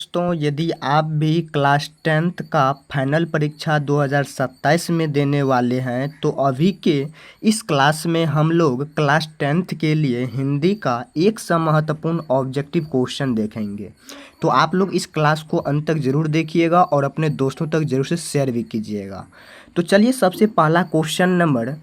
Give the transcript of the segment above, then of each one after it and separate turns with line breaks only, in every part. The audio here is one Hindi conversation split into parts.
दोस्तों, यदि आप भी क्लास 10th का फाइनल परीक्षा 2027 में देने वाले हैं तो अभी के इस क्लास में हम लोग क्लास 10th के लिए हिंदी का एक सा महत्वपूर्ण ऑब्जेक्टिव क्वेश्चन देखेंगे। तो आप लोग इस क्लास को अंत तक ज़रूर देखिएगा और अपने दोस्तों तक ज़रूर से शेयर भी कीजिएगा। तो चलिए, सबसे पहला क्वेश्चन नंबर,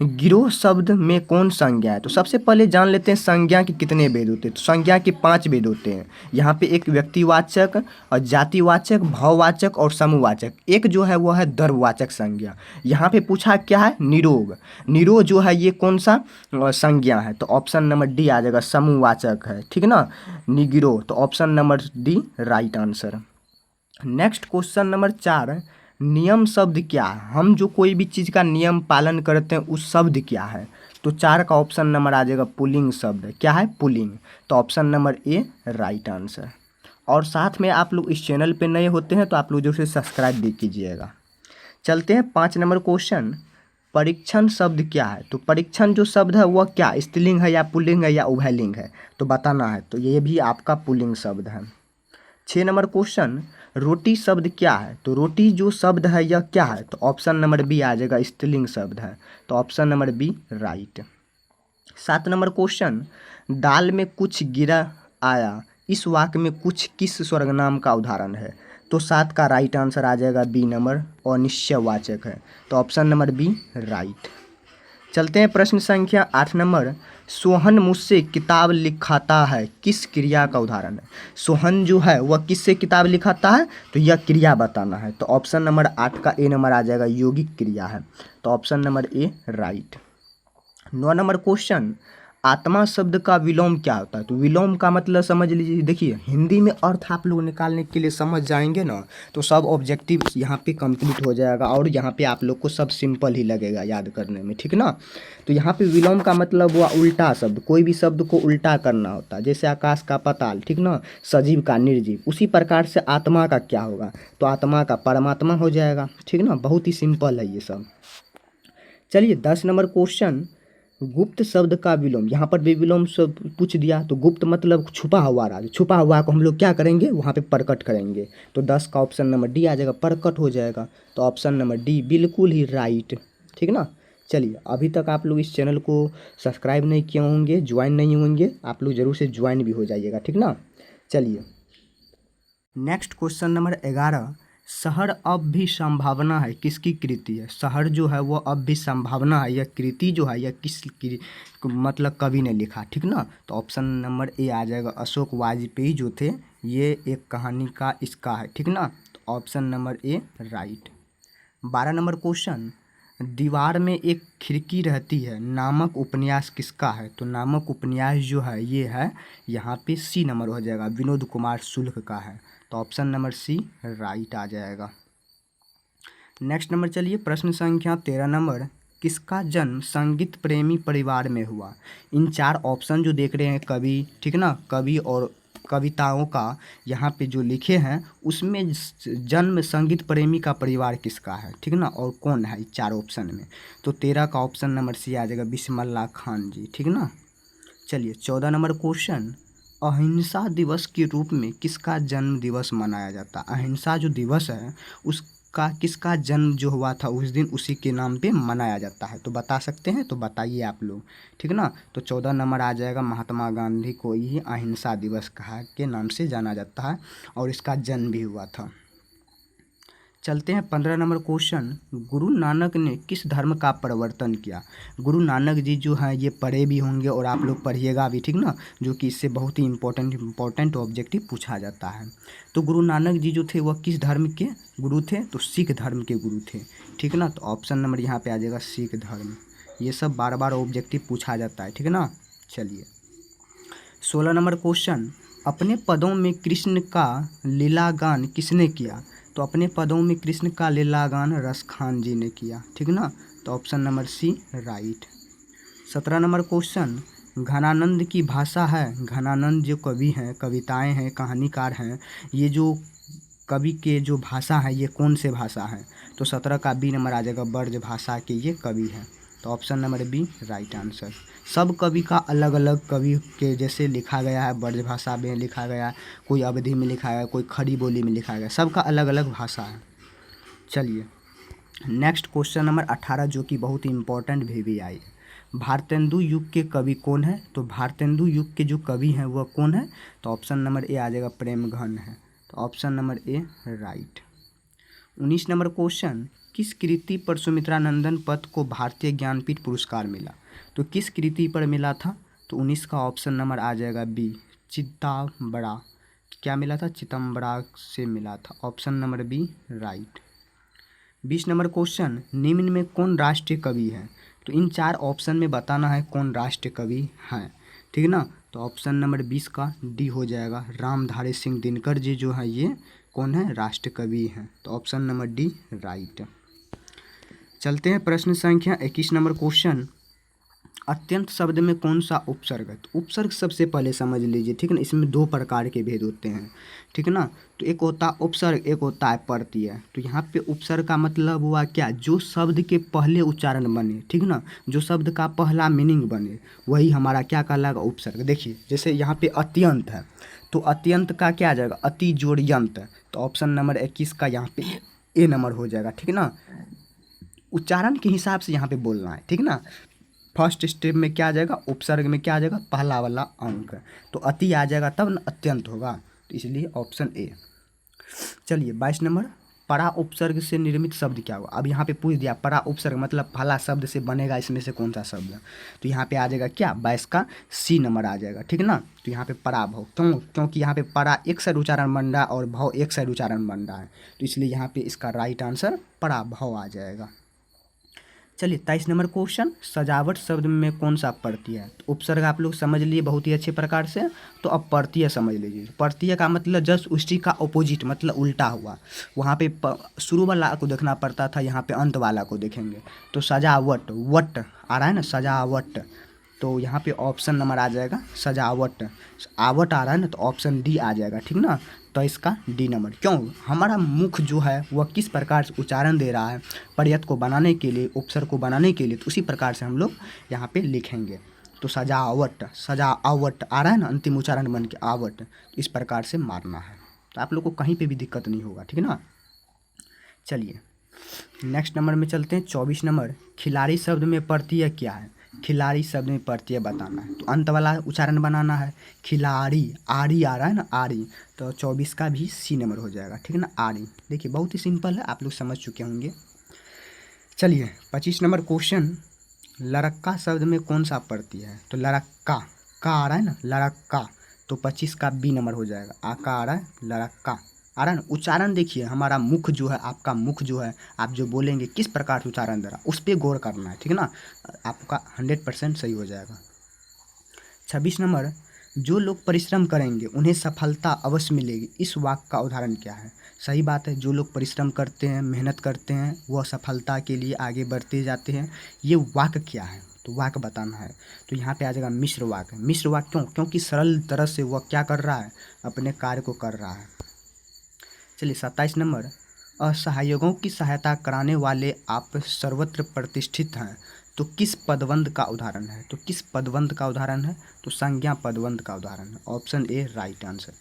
गिरोह शब्द में कौन संज्ञा है। तो सबसे पहले जान लेते हैं संज्ञा के कितने भेद होते हैं। तो संज्ञा के 5 भेद होते हैं। यहाँ पे एक व्यक्तिवाचक और जातिवाचक, भाववाचक और समूहवाचक। एक जो है वो है द्रव्यवाचक संज्ञा। यहाँ पे पूछा क्या है, निरोग। निरोग जो है ये कौन सा संज्ञा है। तो ऑप्शन नंबर डी आ जाएगा, समूहवाचक है, ठीक ना। निगिरो, तो option number D right answer. Next question number 4, नियम शब्द क्या है। हम जो कोई भी चीज़ का नियम पालन करते हैं उस शब्द क्या है। तो 4 का ऑप्शन नंबर आ जाएगा पुल्लिंग शब्द। क्या है, पुल्लिंग। तो option number A right answer. और साथ में आप लोग इस चैनल पे नए होते हैं तो आप लोग जो है सब्सक्राइब भी कीजिएगा। चलते हैं 5 नंबर क्वेश्चन, परीक्षण शब्द क्या है। तो परीक्षण जो शब्द है वह क्या स्त्रीलिंग है या पुल्लिंग है या उभयलिंग है, तो बताना है। तो ये भी आपका पुल्लिंग शब्द है। 6 नंबर क्वेश्चन, रोटी शब्द क्या है। तो रोटी जो शब्द है यह क्या है। तो ऑप्शन नंबर बी आ जाएगा, स्त्रीलिंग शब्द है। तो option number B right. 7 number question, दाल में कुछ गिरा आया, इस वाक्य में कुछ किस स्वर्गनाम का उदाहरण है। तो 7 का राइट आंसर आ जाएगा बी नंबर, और निश्चयवाचक है। तो ऑप्शन नंबर बी राइट। चलते हैं प्रश्न संख्या 8 नंबर, सोहन मुझसे किताब लिखाता है, किस क्रिया का उदाहरण है। सोहन जो है वह किससे किताब लिखाता है, तो यह क्रिया बताना है। तो ऑप्शन नंबर 8 का ए नंबर आ जाएगा, यौगिक क्रिया है। तो option number A right. 9 number question, आत्मा शब्द का विलोम क्या होता है। तो विलोम का मतलब समझ लीजिए, देखिए हिंदी में अर्थ आप लोग निकालने के लिए समझ जाएंगे ना तो सब ऑब्जेक्टिव यहाँ पे कंप्लीट हो जाएगा और यहाँ पे आप लोग को सब सिंपल ही लगेगा याद करने में, ठीक ना। तो यहाँ पे विलोम का मतलब हुआ उल्टा शब्द, कोई भी शब्द को उल्टा करना होता है। जैसे आकाश का पाताल, ठीक ना, सजीव का निर्जीव। उसी प्रकार से आत्मा का क्या होगा, तो आत्मा का परमात्मा हो जाएगा, ठीक ना। बहुत ही सिंपल है ये सब। चलिए 10 नंबर क्वेश्चन, गुप्त शब्द का विलोम। यहाँ पर भी विलोम शब्द पूछ दिया। तो गुप्त मतलब छुपा हुआ राज, छुपा हुआ को हम लोग क्या करेंगे, वहाँ पे प्रकट करेंगे। तो 10 का ऑप्शन नंबर डी आ जाएगा, प्रकट हो जाएगा। तो ऑप्शन नंबर डी बिल्कुल ही राइट, ठीक ना। चलिए, अभी तक आप लोग इस चैनल को सब्सक्राइब नहीं किए होंगे, ज्वाइन नहीं होंगे, आप लोग ज़रूर से ज्वाइन भी हो जाइएगा, ठीक ना। चलिए नेक्स्ट क्वेश्चन नंबर 11, शहर अब भी संभावना है, किसकी कृति है। शहर जो है वो अब भी संभावना है, यह कृति जो है यह किस मतलब कवि ने लिखा, ठीक ना। तो ऑप्शन नंबर ए आ जाएगा, अशोक वाजपेयी जो थे, ये एक कहानी का इसका है, ठीक ना। तो option number A right. 12 number question, दीवार में एक खिड़की रहती है नामक उपन्यास किसका है। तो नामक उपन्यास जो है ये है, यहाँ पे सी नंबर हो जाएगा, विनोद कुमार शुक्ल का है। तो ऑप्शन नंबर सी राइट आ जाएगा। नेक्स्ट नंबर चलिए, प्रश्न संख्या 13 नंबर, किसका जन्म संगीत प्रेमी परिवार में हुआ। इन 4 ऑप्शन जो देख रहे हैं कवि, ठीक ना, कवि और कविताओं का यहाँ पे जो लिखे हैं उसमें जन्म संगीत प्रेमी का परिवार किसका है, ठीक ना, और कौन है इस 4 ऑप्शन में। तो 13 का ऑप्शन नंबर सी आ जाएगा, बिस्मिल्लाह खान जी, ठीक ना। चलिए 14 नंबर क्वेश्चन, अहिंसा दिवस के रूप में किसका जन्म दिवस मनाया जाता है। अहिंसा जो दिवस है उसका किसका जन्म जो हुआ था उस दिन, उसी के नाम पे मनाया जाता है। तो बता सकते हैं, तो बताइए आप लोग, ठीक ना। तो 14 नंबर आ जाएगा, महात्मा गांधी को ही अहिंसा दिवस कहा के नाम से जाना जाता है और इसका जन्म भी हुआ था। चलते हैं 15 नंबर क्वेश्चन, गुरु नानक ने किस धर्म का प्रवर्तन किया। गुरु नानक जी जो हैं ये पढ़े भी होंगे और आप लोग पढ़िएगा भी, ठीक ना, जो कि इससे बहुत ही इम्पोर्टेंट ऑब्जेक्टिव पूछा जाता है। तो गुरु नानक जी जो थे वह किस धर्म के गुरु थे, तो सिख धर्म के गुरु थे, ठीक ना। तो ऑप्शन नंबर यहाँ पे आ जाएगा सिख धर्म। ये सब बार बार ऑब्जेक्टिव पूछा जाता है, ठीक है ना। चलिए 16 नंबर क्वेश्चन, अपने पदों में कृष्ण का लीलागान किसने किया। तो अपने पदों में कृष्ण का लीलागान रसखान जी ने किया, ठीक ना। तो option number C right. 17 number question, Ghananand की भाषा है। घनानंद जो कवि हैं, कविताएं हैं, कहानीकार हैं, ये जो कवि के जो भाषा है ये कौन से भाषा है। तो 17 का बी नंबर आ जाएगा, ब्रज भाषा के ये कवि हैं। तो option number B right answer. सब कवि का अलग अलग कवि के जैसे लिखा गया है, ब्रज भाषा में लिखा गया है, कोई अवधी में लिखा गया है, कोई खड़ी बोली में लिखा गया है, सबका अलग अलग भाषा है। चलिए नेक्स्ट क्वेश्चन नंबर 18 जो कि बहुत ही इंपॉर्टेंट भी आई है। भारतेंदु युग के कवि कौन है? तो भारतेंदु युग के जो कवि हैं वह कौन है? तो ऑप्शन नंबर ए आ जाएगा प्रेमघन है। तो option number A right. 19 number question, किस कृति पर सुमित्रानंदन पत को भारतीय ज्ञानपीठ पुरस्कार मिला? तो किस कृति पर मिला था? तो 19 का ऑप्शन नंबर आ जाएगा बी चित्ताम्बरा। क्या मिला था? चिदम्बरा से मिला था। Option number B right. 20 number question, निम्न में कौन राष्ट्रीय कवि है? तो इन 4 ऑप्शन में बताना है कौन राष्ट्रीय कवि हैं, ठीक है ना। तो ऑप्शन नंबर 20 का डी हो जाएगा, रामधारी सिंह दिनकर जी जो है ये कौन है? राष्ट्रीय कवि हैं। तो ऑप्शन नंबर डी राइट। चलते हैं प्रश्न संख्या 21 नंबर क्वेश्चन, अत्यंत शब्द में कौन सा उपसर्ग है? तो उपसर्ग सबसे पहले समझ लीजिए, ठीक है ना। इसमें 2 प्रकार के भेद होते हैं, ठीक है ना। तो एक होता है उपसर्ग, एक होता है प्रत्यय। तो यहाँ पे उपसर्ग का मतलब हुआ क्या? जो शब्द के पहले उच्चारण बने, ठीक ना, जो शब्द का पहला मीनिंग बने वही हमारा क्या कहलाएगा? उपसर्ग। देखिए जैसे यहाँ पे अत्यंत है तो अत्यंत का क्या आ जाएगा? अति जोड़ यंत। तो ऑप्शन नंबर 21 का यहाँ पे ए नंबर हो जाएगा, ठीक है ना। उच्चारण के हिसाब से यहाँ पे बोलना है, ठीक ना। फर्स्ट स्टेप में क्या आ जाएगा? उपसर्ग में क्या आ जाएगा? पहला वाला अंक। तो अति आ जाएगा तब न अत्यंत होगा, तो इसलिए ऑप्शन ए। चलिए 22 नंबर, परा उपसर्ग से निर्मित शब्द क्या होगा? अब यहाँ पे पूछ दिया परा उपसर्ग मतलब पहला शब्द से बनेगा, इसमें से कौन सा शब्द? तो यहाँ पे आ जाएगा क्या? 22 का सी नंबर आ जाएगा, ठीक है ना। तो यहाँ पे पराभव, क्योंकि यहाँ पे परा एक साइड उच्चारण बन रहा है और भव एक साइड उच्चारण बन रहा है, तो इसलिए यहाँ पे इसका राइट आंसर पराभव आ जाएगा। चलिए 23 नंबर क्वेश्चन, सजावट शब्द में कौन सा प्रत्यय है? तो उपसर्ग आप लोग समझ लिए बहुत ही अच्छे प्रकार से। तो अब प्रत्यय समझ लीजिए। प्रत्यय का मतलब जस्ट उसी का अपोजिट, मतलब उल्टा हुआ। वहाँ पे शुरू वाला को देखना पड़ता था, यहाँ पे अंत वाला को देखेंगे। तो सजावट, वट आ रहा है ना, सजावट। तो यहाँ पे ऑप्शन नंबर आ जाएगा सजावट। आवट आ रहा है ना, तो ऑप्शन डी आ जाएगा, ठीक ना। तो इसका डी नंबर, क्यों? हमारा मुख जो है वह किस प्रकार से उच्चारण दे रहा है प्रत्यय को बनाने के लिए, उपसर्ग को बनाने के लिए, तो उसी प्रकार से हम लोग यहाँ पे लिखेंगे। तो सजावट, सजावट आ रहा है ना, अंतिम उच्चारण बन के आवट, इस प्रकार से मारना है। तो आप लोग को कहीं पे भी दिक्कत नहीं होगा, ठीक है ना। चलिए नेक्स्ट नंबर में चलते हैं। 24 नंबर, खिलाड़ी शब्द में प्रत्यय क्या है? खिलाड़ी शब्द में प्रत्यय बताना है, तो अंत वाला उच्चारण बनाना है। खिलाड़ी, आरी आ रहा है ना, आरी। तो 24 का भी सी नंबर हो जाएगा, ठीक है ना, आरी। देखिए बहुत ही सिंपल है, आप लोग समझ चुके होंगे। चलिए 25 नंबर क्वेश्चन, लड़क्का शब्द में कौन सा प्रत्यय है? तो लड़क्का, का आ रहा है ना, लड़क्का। तो 25 का बी नंबर हो जाएगा, आका आ रहा है, लड़क्का आ रहा है ना। उच्चारण देखिए, हमारा मुख जो है, आपका मुख जो है, आप जो बोलेंगे किस प्रकार से उच्चारण दे रहा, उस पर गौर करना है, ठीक है ना। आपका 100% सही हो जाएगा। 26 नंबर, जो लोग परिश्रम करेंगे उन्हें सफलता अवश्य मिलेगी, इस वाक्य का उदाहरण क्या है? सही बात है, जो लोग परिश्रम करते हैं, मेहनत करते हैं, वह सफलता के लिए आगे बढ़ते जाते हैं। ये वाक्य क्या है? तो वाक्य बताना है। तो यहाँ पे आ जाएगा मिश्र वाक्य। मिश्र वाक्य क्यों? क्योंकि सरल तरह से वह क्या कर रहा है? अपने कार्य को कर रहा है। चलिए 27 नंबर, असहायों की सहायता कराने वाले आप सर्वत्र प्रतिष्ठित हैं, तो किस पदबंध का उदाहरण है? तो किस पदबंध का उदाहरण है? तो संज्ञा पदबंध का उदाहरण है। Option A right answer.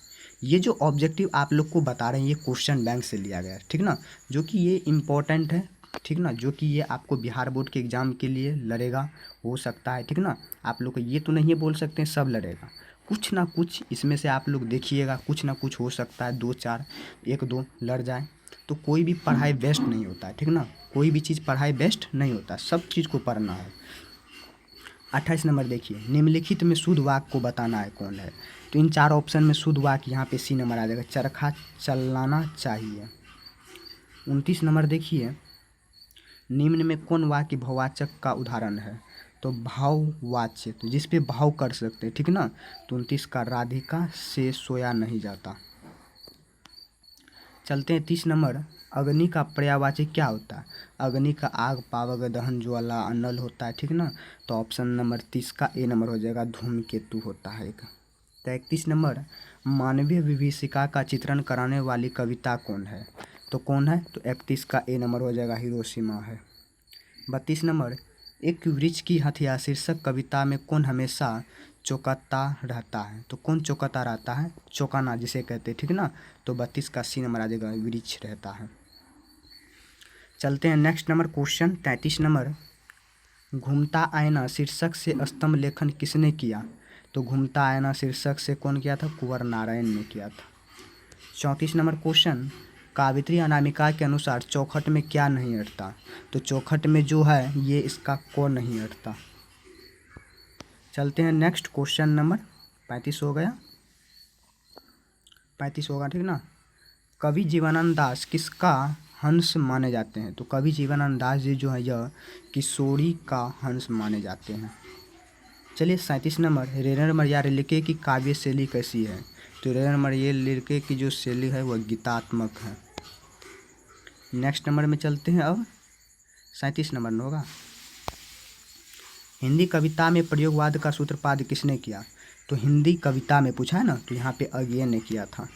ये जो ऑब्जेक्टिव आप लोग को बता रहे हैं ये क्वेश्चन बैंक से लिया गया है, ठीक ना, जो कि ये इम्पोर्टेंट है, ठीक ना, जो कि ये आपको बिहार बोर्ड के एग्ज़ाम के लिए लड़ेगा, हो सकता है, ठीक ना। आप लोग को ये तो नहीं बोल सकते हैं सब लड़ेगा, कुछ ना कुछ इसमें से आप लोग देखिएगा, कुछ ना कुछ हो सकता है, 2-4 1-2 लड़ जाए। तो कोई भी पढ़ाई बेस्ट नहीं होता है, ठीक ना, कोई भी चीज़ पढ़ाई बेस्ट नहीं होता, सब चीज़ को पढ़ना है। 28 नंबर देखिए, निम्नलिखित में शुद्ध वाक्य को बताना है कौन है? तो इन 4 ऑप्शन में शुद्ध वाक्य यहाँ पे सी नंबर आ जाएगा, चरखा चलाना चाहिए। 29 नंबर देखिए, निम्न में कौन वाक्य भाववाचक का उदाहरण है? तो भाववाच्य, तो जिस पे भाव कर सकते हैं, ठीक ना। तो 29 का राधिका से सोया नहीं जाता। चलते हैं 30 नंबर, अग्नि का पर्यायवाची क्या होता है? अग्नि का आग, पावक, दहन, ज्वाला, अनल होता है, ठीक ना। तो ऑप्शन नंबर 30 का ए नंबर हो जाएगा, धूमकेतु होता है एक। तो 31 नंबर, मानवीय विभीषिका का चित्रण कराने वाली कविता कौन है? तो कौन है? तो 31 का ए नंबर हो जाएगा, हिरोशिमा है। 32 नंबर, एक वृक्ष की हथिया शीर्षक कविता में कौन हमेशा चौकता रहता है? तो कौन चौकता रहता है? चौकाना जिसे कहते हैं, ठीक ना। तो 32 का सी नंबर आ जाएगा, वृक्ष रहता है। चलते हैं नेक्स्ट नंबर क्वेश्चन 33 नंबर। घूमता आईना शीर्षक से स्तंभ लेखन किसने किया? तो घूमता आईना शीर्षक से कौन किया था? कुंवर नारायण ने किया था। 34 नंबर क्वेश्चन। कावित्री अनामिका के अनुसार चौखट में क्या नहीं अटता? तो चौखट में जो है ये इसका को नहीं अटता। चलते हैं नेक्स्ट क्वेश्चन नंबर 35 हो गया, 35 होगा, ठीक ना। कवि जीवनानंद दास किसका हंस माने जाते हैं? तो कवि जीवनानंद दास जी जो है यह किशोरी का हंस माने जाते हैं। चलिए 37 नंबर। रेणर मर्यार लिखे की काव्य शैली कैसी है? तो रेणर मर्यार लिखे की जो शैली है वह गीतात्मक है। नेक्स्ट नंबर में चलते हैं अब 37 नंबर में होगा। हिंदी कविता में प्रयोगवाद का सूत्रपात किसने किया? तो हिंदी कविता में पूछा है ना, तो यहाँ पे अज्ञेय ने किया था।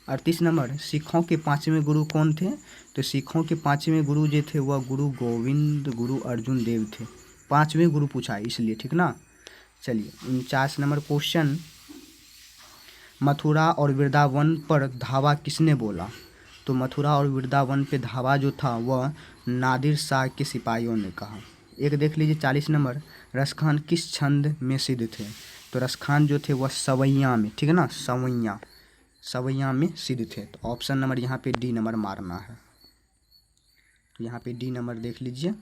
38 नंबर। सिखों के 5वें गुरु कौन थे? तो सिखों के 5वें गुरु जो थे वह गुरु गोविंद गुरु अर्जुन देव थे। 5वें गुरु पूछा है इसलिए, ठीक ना। चलिए 49 नंबर क्वेश्चन। मथुरा और वृंदावन पर धावा किसने बोला? तो मथुरा और वृंदावन पे धावा जो था वह नादिर शाह के सिपाहियों ने कहा। एक देख लीजिए 40 नंबर। रसखान किस छंद में सिद्ध थे? तो रसखान जो थे वह सवैया में, ठीक है ना, सवैया में सिद्ध थे। तो ऑप्शन नंबर यहाँ पे डी नंबर मारना है। तो यहाँ पे डी नंबर देख लीजिए,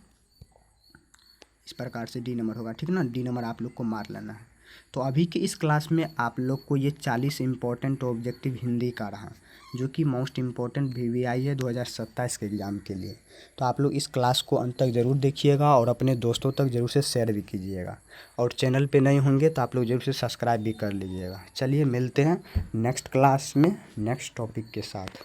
इस प्रकार से डी नंबर होगा, ठीक ना। डी नंबर आप लोग को मार लेना है। तो अभी के इस क्लास में आप लोग को ये 40 इंपॉर्टेंट ऑब्जेक्टिव हिंदी का रहा, जो कि मोस्ट इम्पॉर्टेंट VVI है 2027 के एग्ज़ाम के लिए। तो आप लोग इस क्लास को अंत तक ज़रूर देखिएगा और अपने दोस्तों तक ज़रूर से शेयर भी कीजिएगा। और चैनल पे नए होंगे तो आप लोग ज़रूर से सब्सक्राइब भी कर लीजिएगा। चलिए मिलते हैं नेक्स्ट क्लास में नेक्स्ट टॉपिक के साथ।